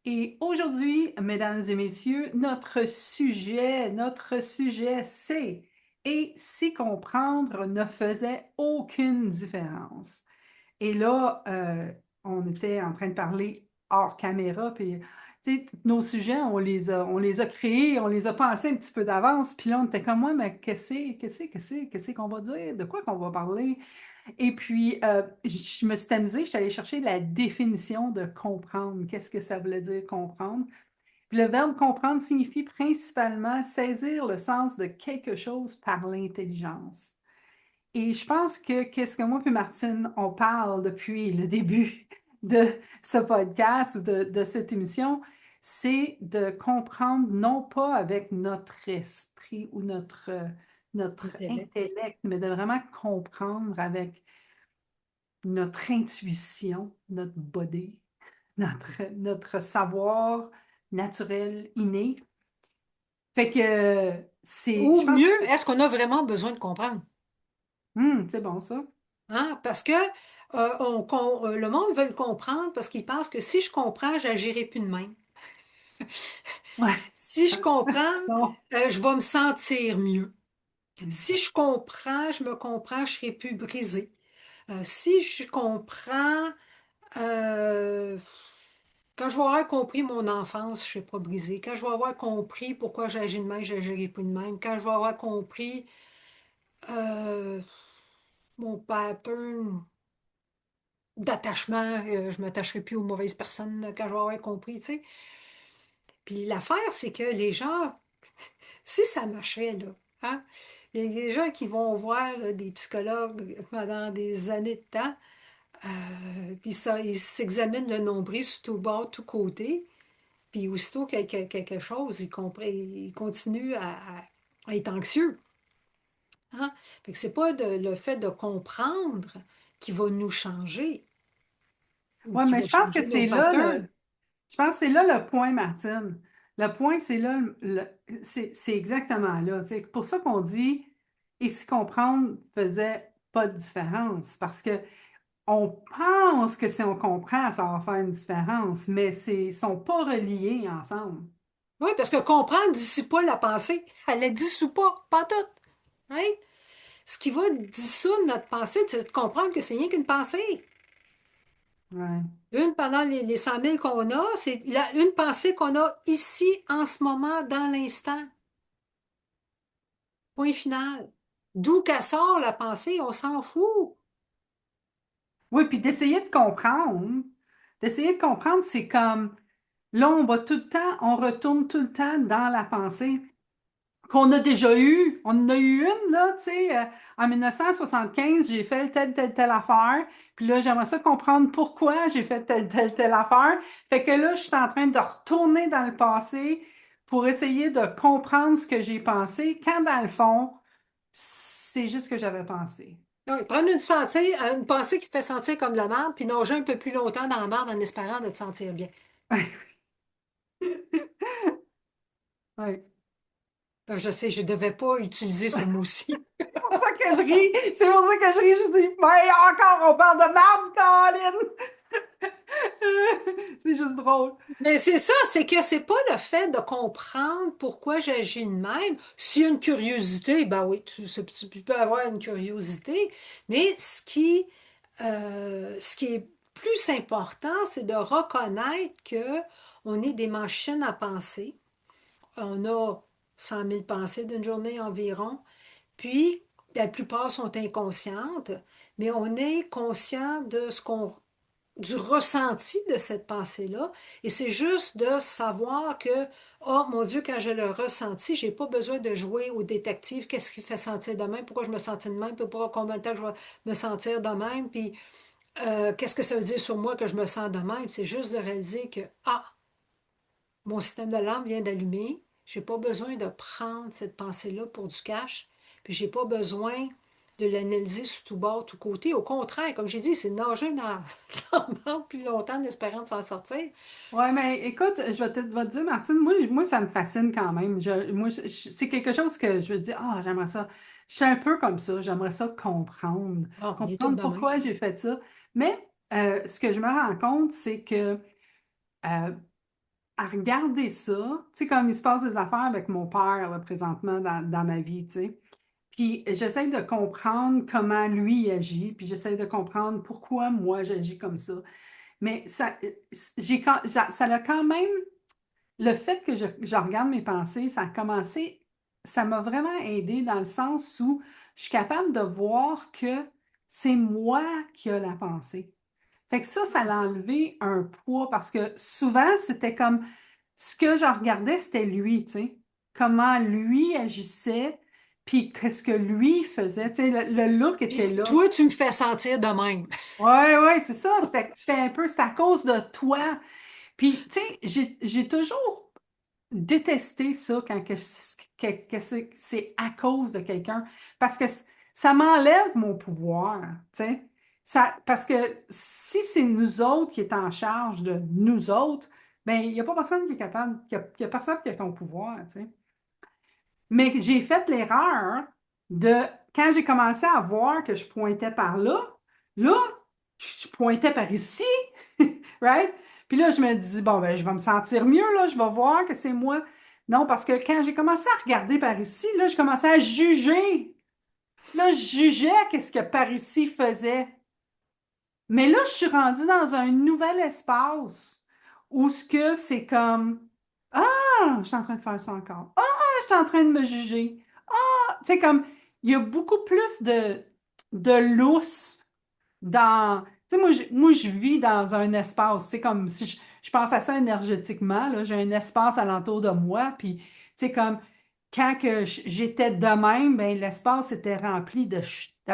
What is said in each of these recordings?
Et aujourd'hui, mesdames et messieurs, notre sujet, c'est et si comprendre ne faisait aucune différence. Et là, on était en train de parler hors caméra, puis tu sais, nos sujets, on les a créés, on les a pensés un petit peu d'avance, puis là, on était comme moi, mais qu'est-ce qu'on va dire? De quoi qu'on va parler? Et puis, je me suis amusée, je suis allée chercher la définition de comprendre. Qu'est-ce que ça voulait dire comprendre? Puis le verbe comprendre signifie principalement saisir le sens de quelque chose par l'intelligence. Et je pense que qu'est-ce que moi et Martine, on parle depuis le début de ce podcast ou de cette émission, c'est de comprendre non pas avec notre esprit ou notre Intellect. intellect, mais de vraiment comprendre avec notre intuition, notre body, notre savoir naturel, inné. Fait que je Ou pense que mieux, est-ce qu'on a vraiment besoin de comprendre? c'est bon ça. Hein? Parce que le monde veut le comprendre parce qu'il pense que si je comprends, j'agirai plus de même. Ouais. Si je comprends, Non. je vais me sentir mieux. Si Exact. je comprends, je me comprends, je serai plus brisée. Si je comprends, euh, quand je vais avoir compris mon enfance, je ne serai pas brisée. Quand je vais avoir compris pourquoi j'agis de même, je n'agirai plus de même. Quand je vais avoir compris euh, mon pattern d'attachement, je m'attacherai plus aux mauvaises personnes quand je vais avoir compris, tu sais. Puis l'affaire, c'est que les gens, si ça marchait, là, hein, il y a des gens qui vont voir là, des psychologues pendant des années de temps, puis ça, ils s'examinent le nombril sur tout bord, tout côté, puis aussitôt qu'il y a quelque chose, ils continuent à être anxieux. Hein? Fait que c'est pas le fait de comprendre qui va nous changer ou Ouais, qui mais va je pense que changer nos patterns. je pense que c'est là le point, Martine. Le point, c'est là, c'est exactement là. C'est pour ça qu'on dit, et si comprendre faisait pas de différence, parce que on pense que si on comprend, ça va faire une différence, mais ils sont pas reliés ensemble. Oui, parce que comprendre ne dissout pas la pensée. Elle la dissout pas tout. Right? Ce qui va dissoudre notre pensée, c'est de comprendre que c'est rien qu'une pensée. Ouais. Une pendant les 100 000 qu'on a, c'est une pensée qu'on a ici, en ce moment, dans l'instant. Point final. D'où qu'elle sort la pensée, on s'en fout. Oui, puis d'essayer de comprendre, c'est comme, là, on va tout le temps, on retourne tout le temps dans la pensée qu'on a déjà eue. On en a eu une, là, tu sais, en 1975, j'ai fait telle affaire, puis là, j'aimerais ça comprendre pourquoi j'ai fait telle affaire. Fait que là, je suis en train de retourner dans le passé pour essayer de comprendre ce que j'ai pensé, quand dans le fond, c'est juste ce que j'avais pensé. Donc, prendre une pensée qui te fait sentir comme la merde, puis nager un peu plus longtemps dans la merde en espérant de te sentir bien. Ouais. Je sais, je ne devais pas utiliser ce mot-ci. C'est pour ça que je ris. C'est pour ça que je ris. Je dis, mais encore, on parle de marde, Colin. C'est juste drôle. Mais c'est ça, c'est que c'est pas le fait de comprendre pourquoi j'agis de même. S'il y a une curiosité, ben oui, tu peux avoir une curiosité, mais ce qui est plus important, c'est de reconnaître que on est des machines à penser. On a 100 000 pensées d'une journée environ, puis la plupart sont inconscientes, mais on est conscient de ce qu'on du ressenti de cette pensée-là. Et c'est juste de savoir que, oh mon Dieu, quand je le ressenti, j'ai pas besoin de jouer au détective. Qu'est-ce qui fait sentir de même? Pourquoi je me sentis de même? Puis pourquoi combien de temps je vais me sentir de même? Puis qu'est-ce que ça veut dire sur moi que je me sens de même? C'est juste de réaliser que, ah, mon système d'alarme vient d'allumer. J'ai pas besoin de prendre cette pensée-là pour du cash. Puis j'ai pas besoin de l'analyser sous tout bord, tout côté. Au contraire, comme j'ai dit, c'est de nager dans, dans le marde plus longtemps en espérant de s'en sortir. Ouais, mais écoute, je vais te dire, Martine, moi, ça me fascine quand même. C'est quelque chose que je me dis, ah, j'aimerais ça. Je suis un peu comme ça. J'aimerais ça comprendre. Ah, on est tous Comprendre de même. pourquoi j'ai fait ça. Mais ce que je me rends compte, c'est que à regarder ça, tu sais, comme il se passe des affaires avec mon père, là, présentement, dans ma vie, tu sais. Puis j'essaie de comprendre comment lui il agit, puis j'essaie de comprendre pourquoi moi j'agis comme ça. Mais ça a quand même, le fait que je regarde mes pensées, ça a commencé, ça m'a vraiment aidé dans le sens où je suis capable de voir que c'est moi qui ai la pensée. Fait que ça l'a enlevé un poids parce que souvent, c'était comme ce que je regardais, c'était lui, tu sais. Comment lui agissait, puis qu'est-ce que lui faisait. Tu sais, le look Puis était là. toi, tu me fais sentir de même. Ouais, ouais, c'est ça. C'était un peu, c'est à cause de toi. Puis, tu sais, j'ai toujours détesté ça quand que c'est à cause de quelqu'un. Parce que ça m'enlève mon pouvoir, tu sais. Parce que si c'est nous autres qui est en charge de nous autres, ben il n'y a pas personne qui est capable, il y a personne qui a ton pouvoir, tu sais. Mais j'ai fait l'erreur de, quand j'ai commencé à voir que je pointais par là, je pointais par ici, right? Puis là, je me dis, bon, ben, je vais me sentir mieux, là, je vais voir que c'est moi. Non, parce que quand j'ai commencé à regarder par ici, là, je commençais à juger. Là, je jugeais qu'est-ce que par ici faisait. Mais là, je suis rendue dans un nouvel espace où ce que c'est comme, ah, je suis en train de faire ça encore. Ah, je suis en train de me juger. Tu sais, comme, il y a beaucoup plus de lousse dans. Tu sais, moi, je vis dans un espace. C'est comme si je pense à ça énergétiquement, là, j'ai un espace alentour de moi. Puis, tu sais, comme quand que j'étais de même, ben, l'espace était rempli de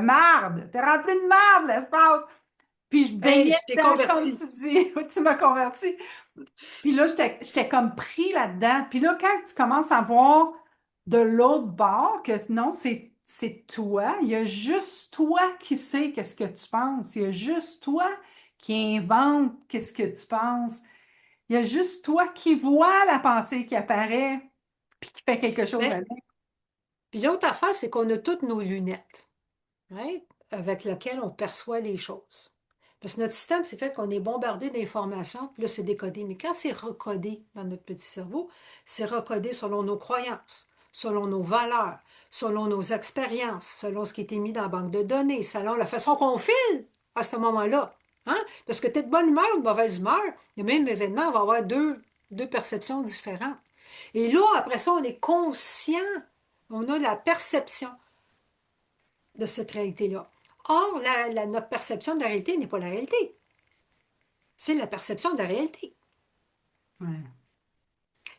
marde. C'était rempli de marde, l'espace. Puis je Hey, baignais je t'ai dedans, comme converti. tu dis. Tu m'as converti. Puis là, j'étais comme pris là-dedans. Puis là, quand tu commences à voir de l'autre bord que non, c'est toi, il y a juste toi qui sais qu'est-ce que tu penses. Il y a juste toi qui invente qu'est-ce que tu penses. Il y a juste toi qui vois la pensée qui apparaît puis qui fait quelque chose Ben, avec. puis l'autre affaire, c'est qu'on a toutes nos lunettes, right, avec lesquelles on perçoit les choses. Parce que notre système, c'est fait qu'on est bombardé d'informations, puis là, c'est décodé. Mais quand c'est recodé dans notre petit cerveau, c'est recodé selon nos croyances, selon nos valeurs, selon nos expériences, selon ce qui est mis dans la banque de données, selon la façon qu'on file à ce moment-là. Hein? Parce que tu es de bonne humeur ou de mauvaise humeur, le même événement va avoir deux perceptions différentes. Et là, après ça, on est conscient, on a la perception de cette réalité-là. Or, notre perception de la réalité n'est pas la réalité. C'est la perception de la réalité. Ouais.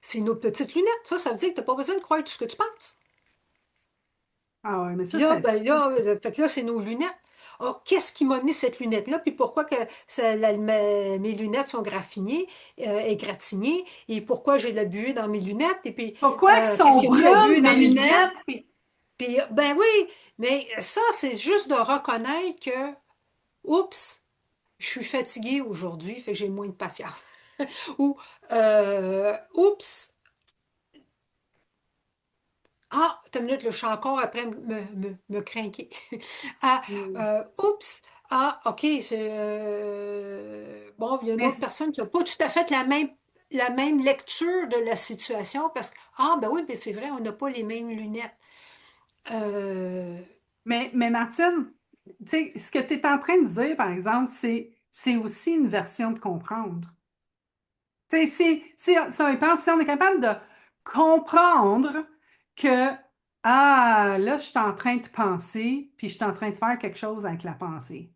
C'est nos petites lunettes. Ça veut dire que tu n'as pas besoin de croire tout ce que tu penses. Ah ouais, mais Puis ça, là, c'est ben là, fait que là, c'est nos lunettes. Oh, qu'est-ce qui m'a mis cette lunette-là? Puis pourquoi que mes lunettes sont graffinées, égratignées? Et pourquoi j'ai de la buée dans mes lunettes? Et puis, pourquoi qu'ils qu'est-ce sont qu'il y a mis la buée brunes, dans mes mes lunettes? lunettes? Puis, ben oui, mais ça, c'est juste de reconnaître que, oups, je suis fatiguée aujourd'hui, fait que j'ai moins de patience. Ou, oups, ah, t'as une minute, là, je suis encore après me craquer. Ah, Hmm. oups, ah, ok, bon, il y a une autre Mais personne qui n'a pas tout à fait la même lecture de la situation parce que, ah, ben oui, mais c'est vrai, on n'a pas les mêmes lunettes. Euh, Mais Martine, tu sais, ce que tu es en train de dire, par exemple, c'est aussi une version de comprendre. Tu sais, si on est capable de comprendre que, ah, là, je suis en train de penser, puis je suis en train de faire quelque chose avec la pensée.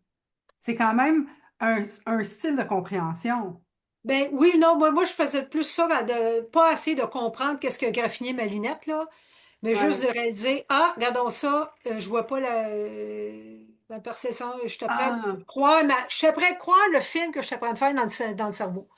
C'est quand même un style de compréhension. ben oui, non, moi, je faisais plus ça, de pas assez de comprendre qu'est-ce que graffiné ma lunette, là. Mais juste Ouais. de réaliser, ah, regardons ça, je vois pas la perception, Ah, je suis prêt à croire le film que je suis en train de faire dans le cerveau.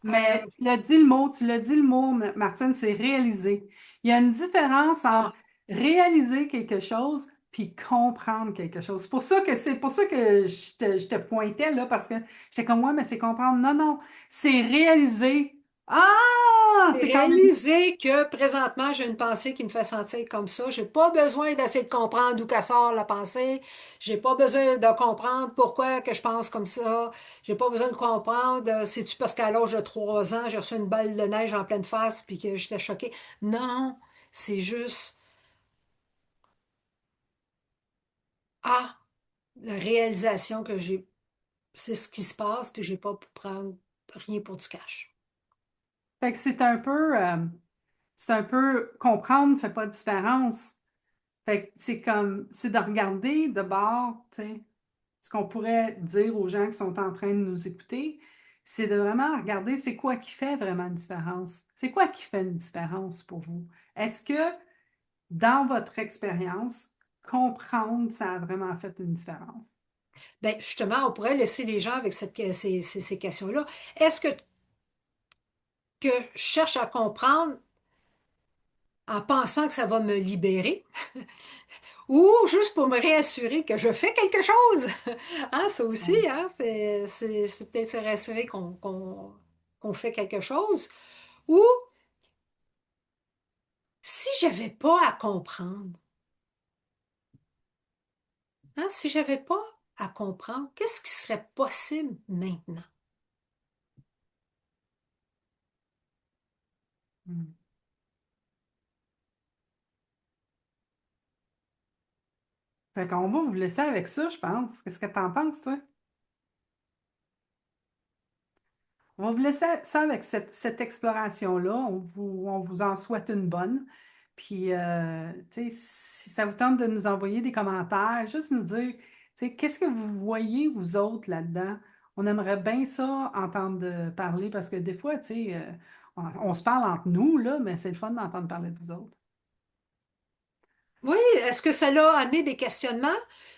Euh, mais tu l'as dit le mot, Martine, c'est réaliser. Il y a une différence entre ah, réaliser quelque chose puis comprendre quelque chose. C'est pour ça que je te pointais là, parce que j'étais comme, ouais, mais c'est comprendre. Non, non, c'est réaliser. Ah, Ah, C'est c'est quand même... réaliser que présentement, j'ai une pensée qui me fait sentir comme ça. J'ai pas besoin d'essayer de comprendre d'où qu'elle sort la pensée. J'ai pas besoin de comprendre pourquoi que je pense comme ça. J'ai pas besoin de comprendre, c'est-tu parce qu'à l'âge de 3 ans, j'ai reçu une balle de neige en pleine face puis que j'étais choquée. Non, c'est juste, ah, la réalisation que c'est ce qui se passe puis j'ai pas pu prendre rien pour du cash. Fait que c'est un peu comprendre ne fait pas de différence. Fait que c'est comme, c'est de regarder de bord, tu sais, ce qu'on pourrait dire aux gens qui sont en train de nous écouter, c'est de vraiment regarder c'est quoi qui fait vraiment une différence. C'est quoi qui fait une différence pour vous? Est-ce que dans votre expérience, comprendre, ça a vraiment fait une différence? Ben, justement, on pourrait laisser les gens avec ces questions-là. Est-ce que je cherche à comprendre en pensant que ça va me libérer ou juste pour me réassurer que je fais quelque chose? Hein, ça aussi, Ouais. hein, c'est peut-être se rassurer qu'on fait quelque chose. Ou si j'avais pas à comprendre, hein, si j'avais pas à comprendre, qu'est-ce qui serait possible maintenant? Hmm. Fait qu'on va vous laisser avec ça, je pense. Qu'est-ce que t'en penses, toi? On va vous laisser ça avec cette exploration-là. On vous en souhaite une bonne. Puis, tu sais, si ça vous tente de nous envoyer des commentaires, juste nous dire, tu sais, qu'est-ce que vous voyez, vous autres, là-dedans? On aimerait bien ça, entendre parler, parce que des fois, tu sais, on se parle entre nous, là, mais c'est le fun d'entendre parler de vous autres. Oui, est-ce que ça l'a amené des questionnements?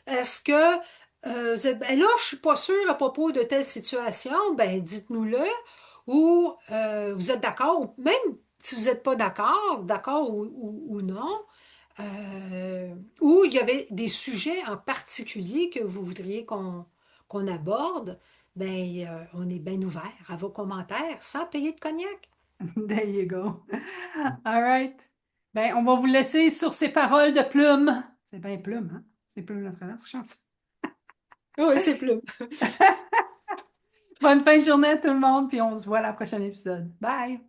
Est-ce que vous êtes, ben là, je suis pas sûre à propos de telle situation, ben dites-nous-le, ou vous êtes d'accord, ou même si vous n'êtes pas d'accord ou non, ou il y avait des sujets en particulier que vous voudriez qu'on aborde, ben on est bien ouvert à vos commentaires sans payer de cognac. There you go. All right. Ben, on va vous laisser sur ces paroles de plume. C'est bien plume, hein? C'est plume la traverse, je chante. Oui, c'est plus. Bonne fin de journée à tout le monde, puis on se voit à la prochaine épisode. Bye!